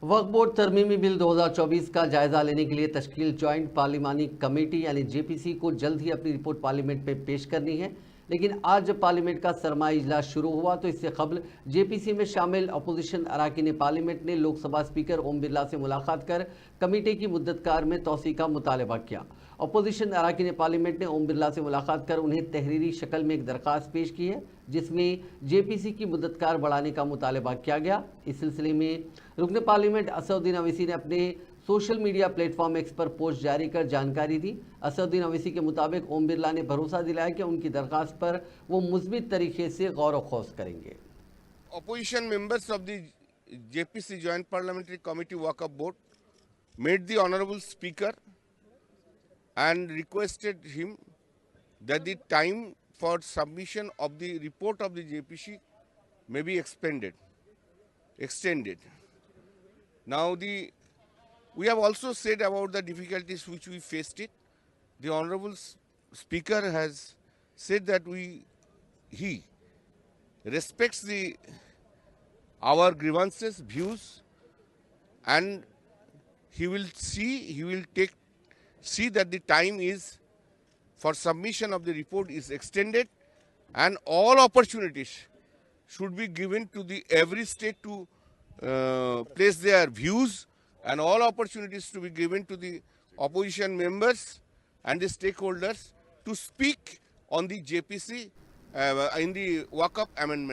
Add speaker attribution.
Speaker 1: वक्फ board तरमीमी bill 2024 का जायजा लेने के लिए तश्कील ज्वाइंट पार्लिमानी कमेटी यानी जेपीसी को जल्द ही अपनी रिपोर्ट पार्लियामेंट में पेश करनी है। लेकिन आज जब पार्लियामेंट का सरमाई इजलास शुरू हुआ तो इससे कबल जेपीसी में शामिल अपोजिशन अरकान पार्लियामेंट ने लोकसभा स्पीकर ओम बिरला से मुलाकात कर कमेटी की मुद्दतकार में तोसी का मुतालबा किया। अपोजिशन अरकान पार्लियामेंट ने ओम बिरला से मुलाकात कर उन्हें तहरीरी शक्ल में एक दरख्वास्त पेश की है जिसमें जेपीसी की मुद्दतकार बढ़ाने का मुतालबा किया गया। इस सिलसिले में रुकन पार्लियामेंट असदुद्दीन अवैसी ने अपने सोशल मीडिया प्लेटफॉर्म एक्स पर पोस्ट जारी कर जानकारी दी। असदुद्दीन अवैसी के मुताबिक ओम बिरला ने भरोसा दिलाया कि उनकी दरख्वास्त पर वो मुस्बित तरीके से गौर व खौस करेंगे।
Speaker 2: Opposition members of the JPC Joint Parliamentary Committee Waqf Board met the Honorable Speaker and requested him that the time for submission of the report of the JPC may be extended. Now we have also said about the difficulties which we faced it. The Honorable Speaker has said that he respects our grievances, views, and he will see that the time is for submission of the report is extended, and all opportunities should be given to every state to place their views, and all opportunities to be given to the opposition members and the stakeholders to speak on the JPC in the Waqf amendment.